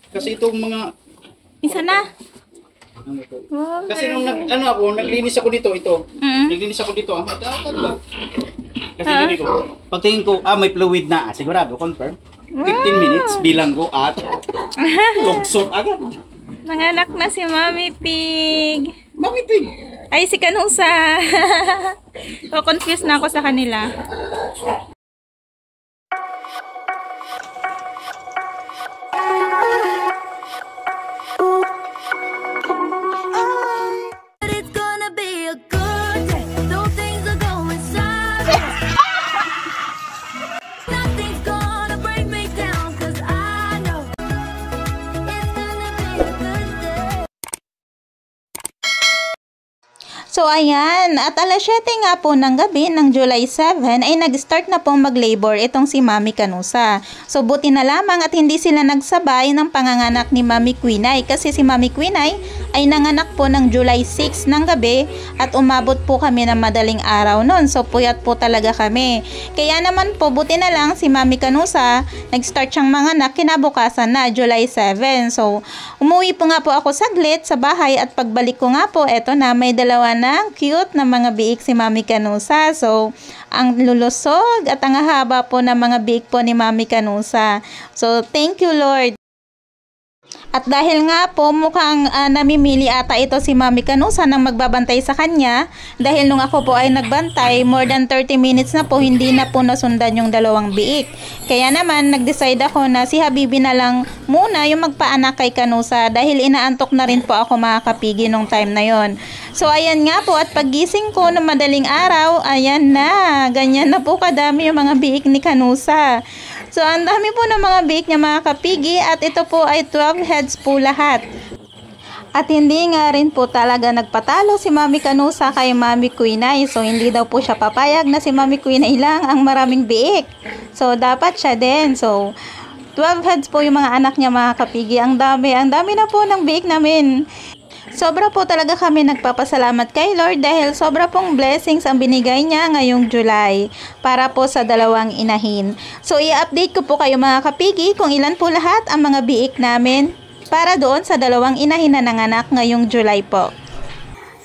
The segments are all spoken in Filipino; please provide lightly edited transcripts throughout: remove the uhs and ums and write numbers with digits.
Kasi itong mga... Isa na. Wow, Kasi nung naglinis ako dito, naglinis ako dito, kasi ganito ko, pagtingin ko, may fluid na, sigurado, confirm. 15 minutes, bilang ko at lugsok agad. Nanganak na si Mami Pig. Mami Pig? Ay, si Kanusa. So, confused na ako sa kanila. So ayan, at alas 7 nga po ng gabi ng July 7 ay nag-start na pong mag-labor itong si Mami Kanusa. So buti na lamang at hindi sila nagsabay ng panganganak ni Mami Quinay kasi si Mami Quinay ay nanganak po ng July 6 ng gabi at umabot po kami ng madaling araw noon. So puyat po talaga kami. Kaya naman po buti na lang si Mami Kanusa nag-start siyang manganak kinabukasan na July 7. So umuwi po nga po ako saglit sa bahay at pagbalik ko nga po eto na may dalawa ng cute na mga biik si Mami Kanusa. So, ang lulusog at ang haba po ng mga biik po ni Mami Kanusa. So, thank you Lord. At dahil nga po mukhang namimili ata ito si Mami Kanusa nang magbabantay sa kanya, dahil nung ako po ay nagbantay, more than 30 minutes na po hindi na po nasundan yung dalawang biik. Kaya naman nag-decide ako na si Habibi na lang muna yung magpaanak kay Kanusa dahil inaantok na rin po ako mga kapigi nung time na yon. So ayan nga po at paggising ko ng madaling araw, ayan na, ganyan na po kadami yung mga biik ni Kanusa. So, ang dami po ng mga biik niya mga kapigi at ito po ay 12 heads po lahat. At hindi nga rin po talaga nagpatalo si Mami Kanusa kay Mami Quinay. So, hindi daw po siya papayag na si Mami Quinay lang ang maraming biik. So, dapat siya din. So, 12 heads po yung mga anak niya mga kapigi. Ang dami na po ng biik namin. Sobra po talaga kami nagpapasalamat kay Lord dahil sobra pong blessings ang binigay niya ngayong July para po sa dalawang inahin. So i-update ko po kayo mga kapigi kung ilan po lahat ang mga biik namin para doon sa dalawang inahin na nanganak ngayong July po.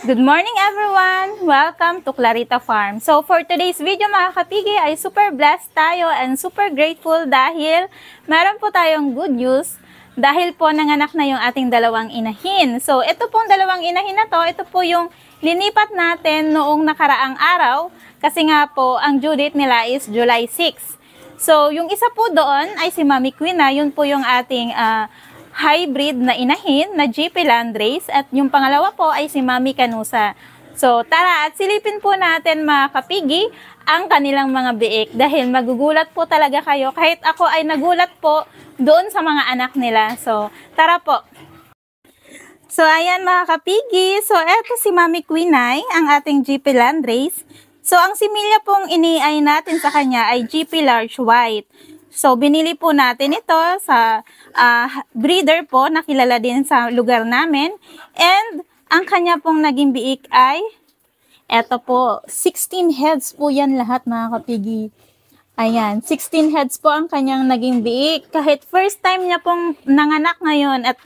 Good morning everyone! Welcome to Clarita Farm. So for today's video mga kapigi ay super blessed tayo and super grateful dahil meron po tayong good news. Dahil po nanganak na yung ating dalawang inahin. So, ito pong dalawang inahin na to, ito po yung linipat natin noong nakaraang araw. Kasi nga po, ang due date nila is July 6. So, yung isa po doon ay si Mami Quina. Yun po yung ating hybrid na inahin na GP Landrace. At yung pangalawa po ay si Mami Kanusa. So, tara at silipin po natin mga kapigi ang kanilang mga biik. Dahil magugulat po talaga kayo. Kahit ako ay nagulat po doon sa mga anak nila. So, tara po. So, ayan mga kapigi. So, eto si Mami Quinay, ang ating GP Landrace. So, ang similya pong iniay natin sa kanya ay GP Large White. So, binili po natin ito sa breeder po na kilala din sa lugar namin. And, ang kanya pong naging biik ay eto po, 16 heads po yan lahat mga kapigi. Ayan, 16 heads po ang kanyang naging biik. Kahit first time niya pong nanganak ngayon at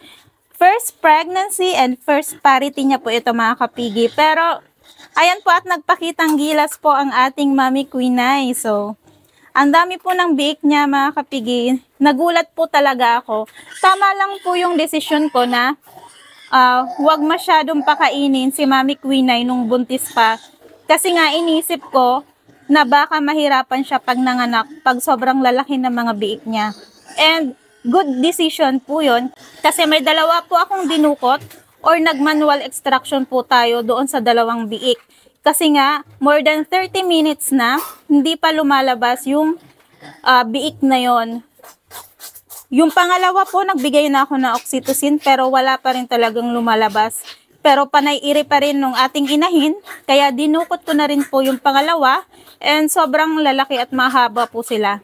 first pregnancy and first parity niya po ito mga kapigi. Pero, ayan po at nagpakitang gilas po ang ating Mami Quinay. So, ang dami po ng biik niya mga kapigi. Nagulat po talaga ako. Tama lang po yung desisyon ko na huwag masyadong pakainin si Mami Quinay nung buntis pa. Kasi nga inisip ko na baka mahirapan siya pag nanganak pag sobrang lalaki ng mga biik niya. And good decision po yun kasi may dalawa po akong dinukot or nag-manual extraction po tayo doon sa dalawang biik. Kasi nga more than 30 minutes na hindi pa lumalabas yung biik na yon. Yung pangalawa po nagbigay na ako ng oxytocin pero wala pa rin talagang lumalabas. Pero panay-iri pa rin nung ating inahin, kaya dinukot ko na rin po yung pangalawa and sobrang lalaki at mahaba po sila.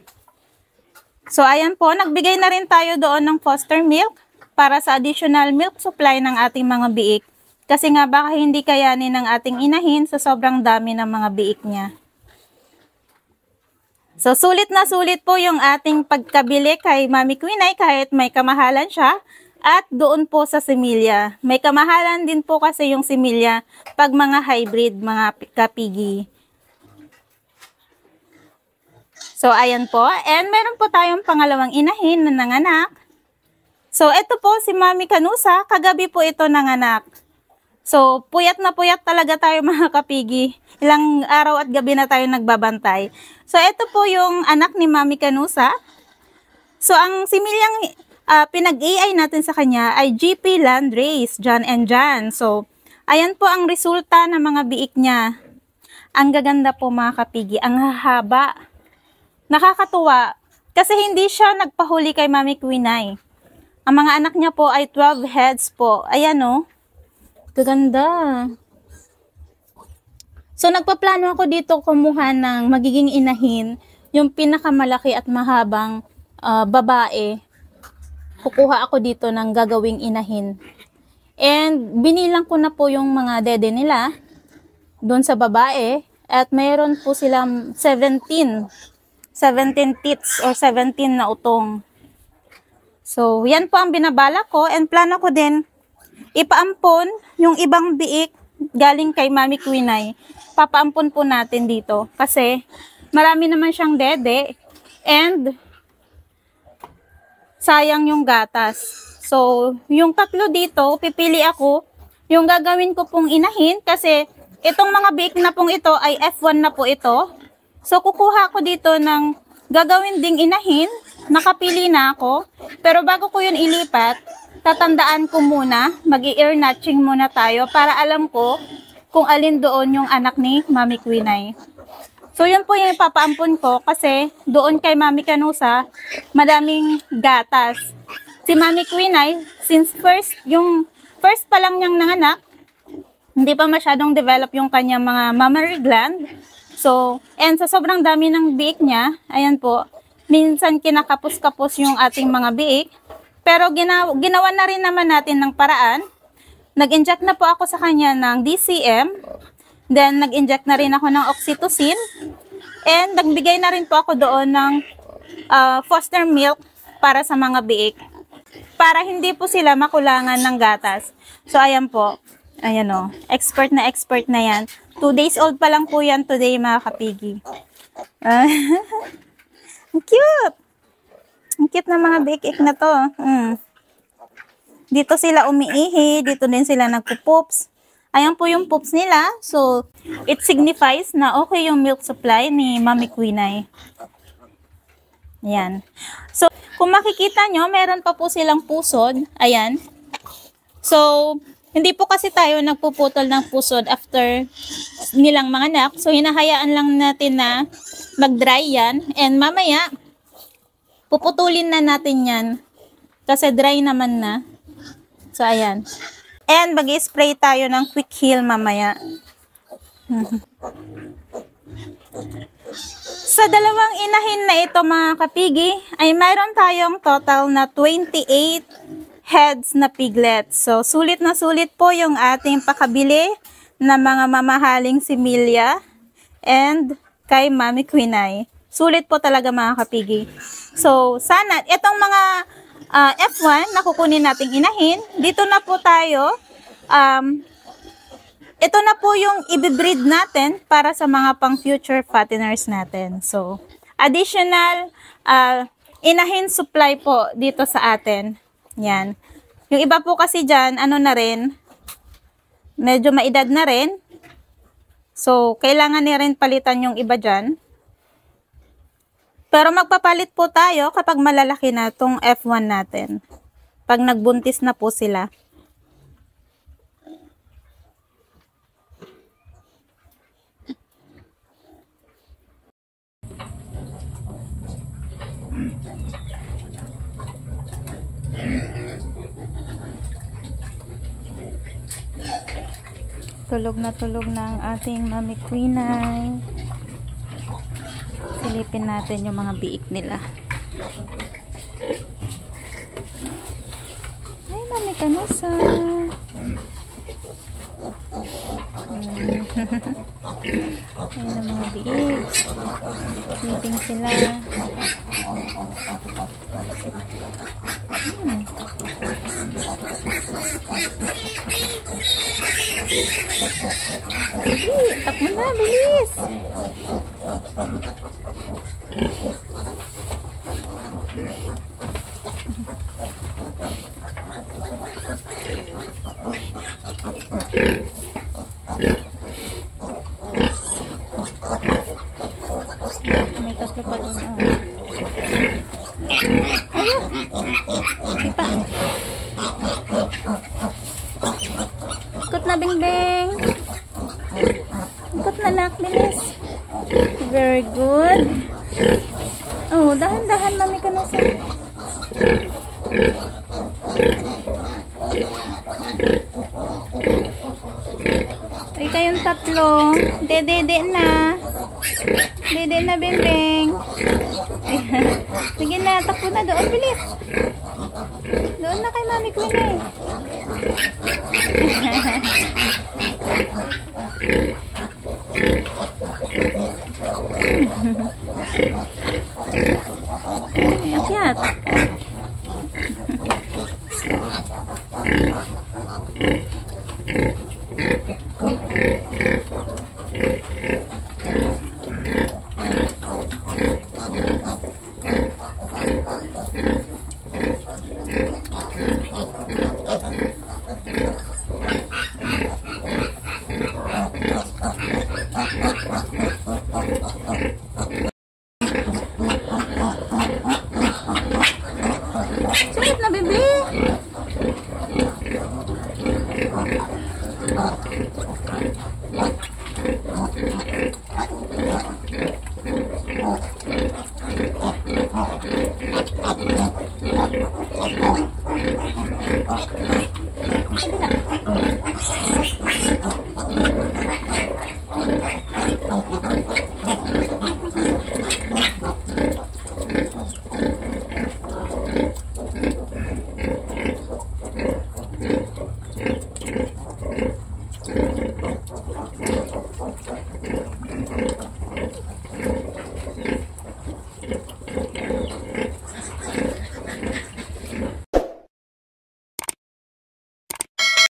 So ayan po, nagbigay na rin tayo doon ng foster milk para sa additional milk supply ng ating mga biik. Kasi nga baka hindi kayanin ng ating inahin sa sobrang dami ng mga biik niya. So, sulit na sulit po yung ating pagkabili kay Mami Quinay kahit may kamahalan siya. At doon po sa similya. May kamahalan din po kasi yung similya pag mga hybrid, mga kapigi. So, ayan po. And meron po tayong pangalawang inahin na nanganak. So, ito po si Mami Canusa. Kagabi po ito nanganak. So, puyat na puyat talaga tayo mga kapigi. Ilang araw at gabi na tayo nagbabantay. So, ito po yung anak ni Mami Canusa. So, ang similyang pinag-AI natin sa kanya ay GP Landrace, John and John. So, ayan po ang resulta ng mga biik niya. Ang gaganda po mga kapigi. Ang hahaba. Nakakatuwa. Kasi hindi siya nagpahuli kay Mami Quinay. Ang mga anak niya po ay 12 heads po. Ayan o. Gaganda. So, nagpaplano ako dito kumuha ng magiging inahin, yung pinakamalaki at mahabang babae. Kukuha ako dito ng gagawing inahin. And, binilang ko na po yung mga dede nila doon sa babae. At mayroon po silang 17 tits or 17 na utong. So, yan po ang binabala ko. And plano ko din ipaampon yung ibang biik galing kay Mami Quinay. Papaampon po natin dito kasi marami naman siyang dede and sayang yung gatas. So, yung tatlo dito, pipili ako yung gagawin ko pong inahin kasi itong mga biik na pong ito ay F1 na po ito. So, kukuha ko dito ng gagawin ding inahin. Nakapili na ako. Pero bago ko yun ilipat, tatandaan ko muna, mag-i-ear notching muna tayo para alam ko kung alin doon yung anak ni Mami Quinay. So, yun po yung ipapaampon ko kasi doon kay Mami Canusa, madaming gatas. Si Mami Quinay, since yung first pa lang niyang nanganak, hindi pa masyadong develop yung kanyang mga mammary gland. So, and sa sobrang dami ng biik niya, ayan po, minsan kinakapos-kapos yung ating mga biik. Pero ginawa na rin naman natin ng paraan. Nag-inject na po ako sa kanya ng DCM. Then, nag-inject na rin ako ng oxytocin. And, nagbigay na rin po ako doon ng foster milk para sa mga biik. Para hindi po sila makulangan ng gatas. So, ayan po. Ayan o. Expert na yan. 2 days old pa lang po yan today, mga kapigi. Ang cute! Ang cute na mga biik na to. Dito sila umiihi. Dito din sila nagpo-poops. Ayan po yung poops nila. So, it signifies na okay yung milk supply ni Mami Quinay. Ayan. So, kung makikita nyo, meron pa po silang pusod. Ayan. So, hindi po kasi tayo nagpuputol ng pusod after nilang mga anak. So, hinahayaan lang natin na mag-dry yan. And mamaya, puputulin na natin yan. Kasi dry naman na. So, ayan. And mag-spray tayo ng quick heal mamaya. Sa dalawang inahin na ito mga kapigi, ay mayroon tayong total na 28 heads na piglets. So, sulit na sulit po yung ating pakabili na mga mamahaling similya and kay Mami Quinay. Sulit po talaga mga kapigi. So, sana, itong mga F1 na kukunin nating inahin, dito na po tayo, ito na po yung ibibreed natin para sa mga pang future fatteners natin. So, additional inahin supply po dito sa atin. Yan. Yung iba po kasi dyan, ano na rin, medyo maedad na rin. So, kailangan na rin palitan yung iba dyan. Pero magpapalit po tayo kapag malalaki na itong F1 natin. Pag nagbuntis na po sila. Tulog na ang ating Mami Quinay. Silipin natin yung mga biik nila. Ay, Mami Canusa. Ayun ang mga bigs. Meeting sila. Takbo na, bilis! May tatlo pa doon. Ayun! Ipa! Ikot na, Bing-Bing! Ikot na, Nak. Bilis! Very good! Oh, dahan-dahan, Mami Kanusa. Ay, kayong tatlo. Dede na. Dede na, Bing-Bing. Sige na, takbo na doon. Bilis. Doon na kay Mami Queen eh. Akyat. Sulit na, bebe. Kabila.